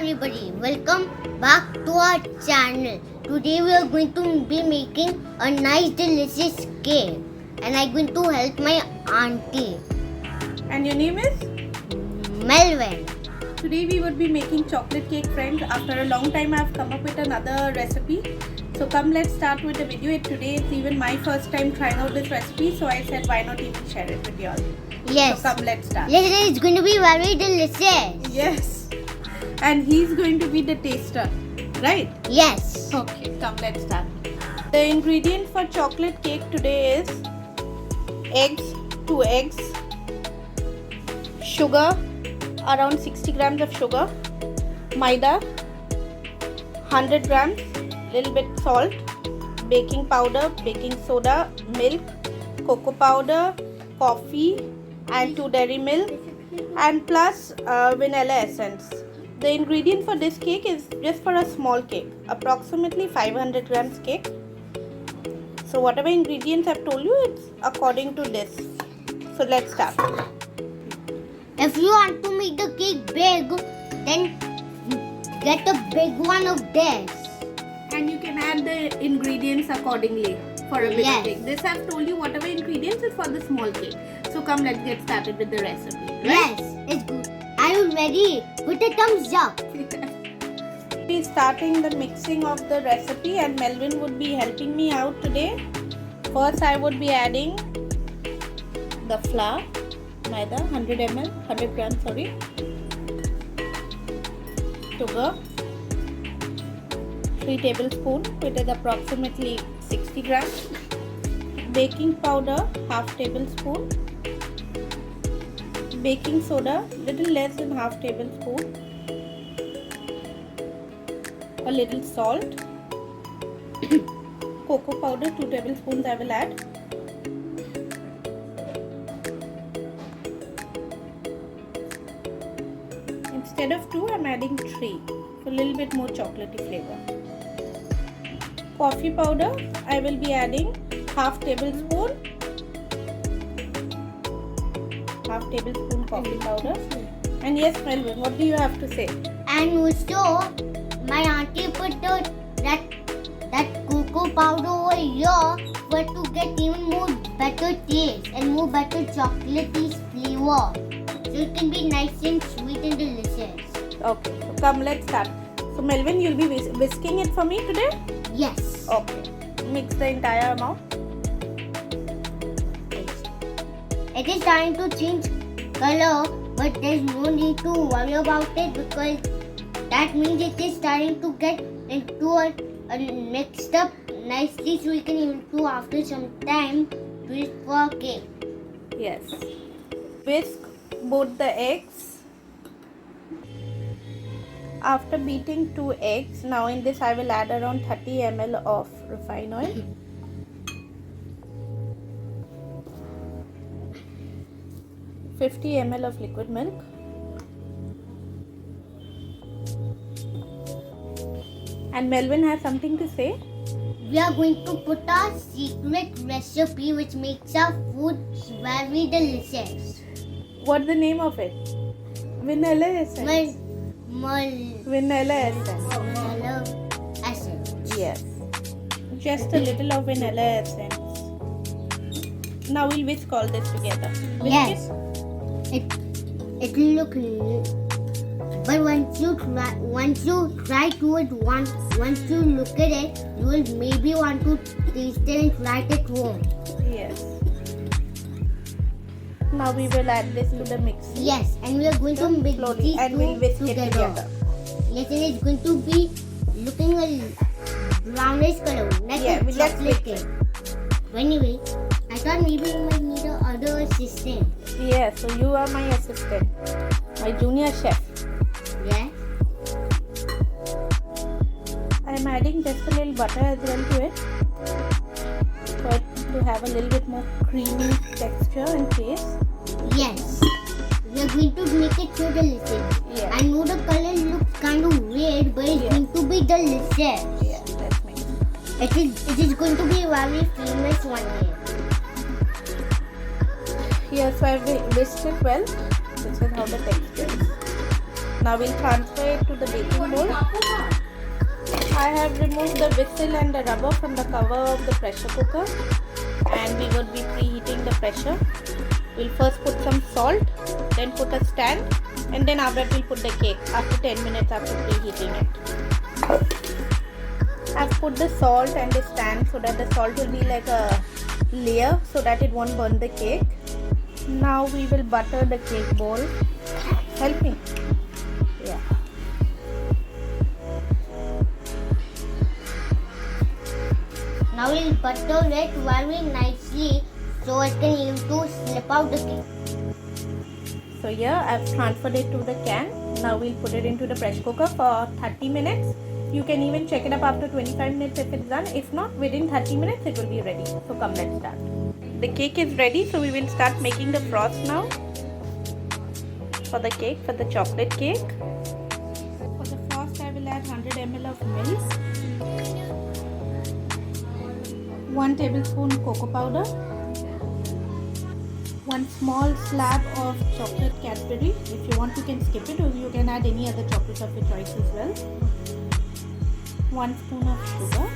everybody, welcome back to our channel. Today we are going to be making a nice delicious cake and I'm going to help my auntie And your name is? Melvin. Today we would be making chocolate cake, friends. After a long time I have come up with another recipe. So come, let's start with the video. Today it's even my first time trying out this recipe, so I said why not even share it with you all. Yes. So come, let's start. Yes, it's going to be very delicious. Yes. And he's going to be the taster, right? Yes. Okay, come, let's start. The ingredient for chocolate cake today is eggs, 2 eggs, sugar, around 60 grams of sugar, maida, 100 grams, little bit salt, baking powder, baking soda, milk, cocoa powder, coffee and 2 dairy milk and plus vanilla essence. The ingredient for this cake is just for a small cake, approximately 500 grams cake. So whatever ingredients I've told you, it's according to this. So let's start. If you want to make the cake big, then get a big one of this. And you can add the ingredients accordingly for a big Yes. cake. This I've told you whatever ingredients is for the small cake. So come, let's get started with the recipe. Right? Yes, it's good. Are you ready? Put a thumbs up. We're starting the mixing of the recipe and Melvin would be helping me out today. First I would be adding the flour, maida, 100 ml, 100 grams sorry, sugar, 3 tablespoons, it is approximately 60 grams, baking powder, half tablespoon, baking soda, little less than half tablespoon, a little salt, cocoa powder 2 tablespoons I will add, instead of 2 I am adding 3 for a little bit more chocolatey flavor. Coffee powder I will be adding half tablespoon coffee powder. And yes, Melvin, what do you have to say? And also, my auntie put that cocoa powder over here for to get even more better taste and more better chocolatey flavor. So it can be nice and sweet and delicious. Okay, so come, let's start. So Melvin, you'll be whisking it for me today? Yes. Okay. Mix the entire amount. It is trying to change color, but there's no need to worry about it because that means it is starting to get into a mixed up nicely, so we can even do after some time do it for a cake. Yes. Whisk both the eggs. After beating 2 eggs, now in this I will add around 30 ml of refined oil. $50 ml of liquid milk, and Melvin has something to say. We are going to put our secret recipe which makes our food very delicious. What's the name of it? Vanilla essence. Vanilla essence. Vanilla essence. Yes. Just a little of vanilla essence. Now we'll whisk all this together. Whisk Yes. it. It will look neat. But once you try to it once you look at it, you will maybe want to taste it and try it at home. Yes. Now we will add this to the mix. Yes, and we are going to mix Slowly, these and two we'll whisk it together. together. Yes, and it's going to be looking a brownish color, like Yeah, a let's chocolate mix cake. Anyway, I thought maybe you might need another assistant. Yeah, so you are my assistant, my junior chef. Yes. I am adding just a little butter as well to it, for it to have a little bit more creamy texture and taste. Yes. We are going to make it so delicious. Yeah. I know the color looks kind of weird, but it's going to be delicious. Yeah, let's mix. It is going to be very famous one day. Here, so I whisked it well. This is how the texture is. Now we'll transfer it to the baking bowl. I have removed the whistle and the rubber from the cover of the pressure cooker, and we would be preheating the pressure. We'll first put some salt, then put a stand, and then after that we'll put the cake after 10 minutes after preheating it. I've put the salt and the stand so that the salt will be like a layer so that it won't burn the cake. Now we will butter the cake bowl. Help me. Yeah. Now we'll butter it very nicely so it can use to slip out the cake. So here I've transferred it to the can. Now we'll put it into the pressure cooker for 30 minutes. You can even check it up after 25 minutes if it's done. If not, within 30 minutes it will be ready. So come, let's start. The cake is ready, so we will start making the frost now for the cake, for the chocolate cake. For the frost I will add 100 ml of milk, 1 tablespoon cocoa powder, 1 small slab of chocolate Cadbury. If you want, you can skip it, or you can add any other chocolate of your choice as well. 1 spoon of sugar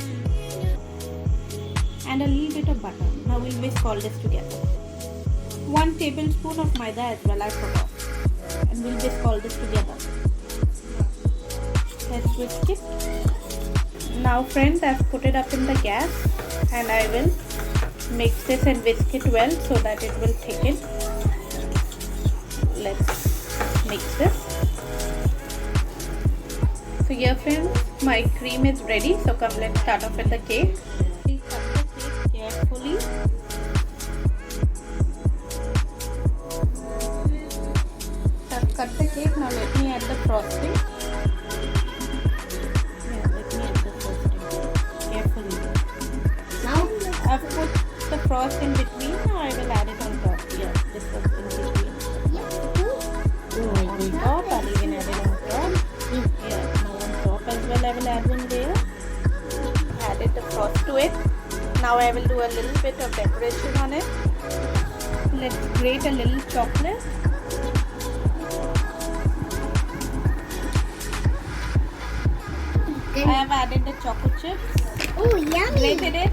and a little bit of butter. Now we'll whisk all this together. 1 tablespoon of maida as well, I forgot. And we'll whisk all this together. Let's whisk it. Now friends, I've put it up in the gas and I will mix this and whisk it well so that it will thicken. Let's mix this. So here friends, my cream is ready. So come, let's start off with the cake. Please cut the cake carefully. I've cut the cake. Now let me add the frosting. Yeah, let me add the frosting carefully. Now I've put the frost in between. Now I will add it on top. Yeah, this was in between. On top, I'll even add it on top. Yeah, now on top as well I will add one layer. Added the frost to it. Now I will do a little bit of decoration on it. Let's grate a little chocolate. I have added the chocolate chips. oh yummy! Grated it.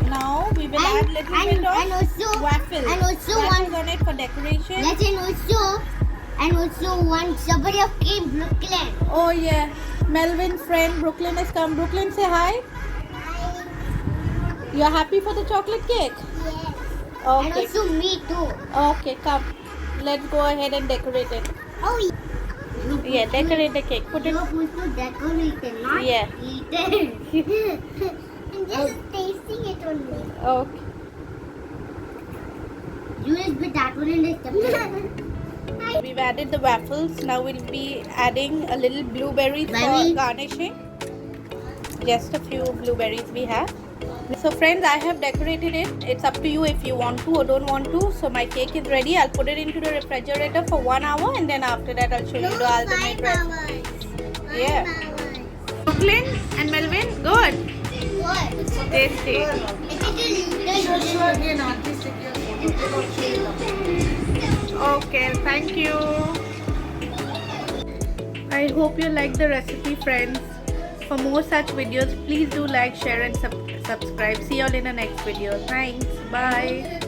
Now we will add little bit of waffles. And also waffles on it for decoration. yes, and also one strawberry of cake, Brooklyn. Oh yeah, Melvin's friend Brooklyn has come. Brooklyn, say hi. You are happy for the chocolate cake? Yes. Okay. And also me too. Okay, come. Let's go ahead and decorate it. Oh Yeah, decorate the cake. Put it. you're supposed to decorate it, not Yeah. eat it. I'm just tasting it only. Okay. You will be that one in the We've added the waffles. Now we'll be adding a little blueberries for Berry. garnishing. Just a few blueberries we have. So friends, I have decorated it. It's up to you if you want to or don't want to. So my cake is ready. I'll put it into the refrigerator for 1 hour and then after that I'll show you the ultimate recipe. Yeah. Brooklyn and Melvin, good. What? Tasty. Okay, thank you. I hope you like the recipe, friends. For more such videos, please do like, share and subscribe. See you all in the next video. Thanks. Bye.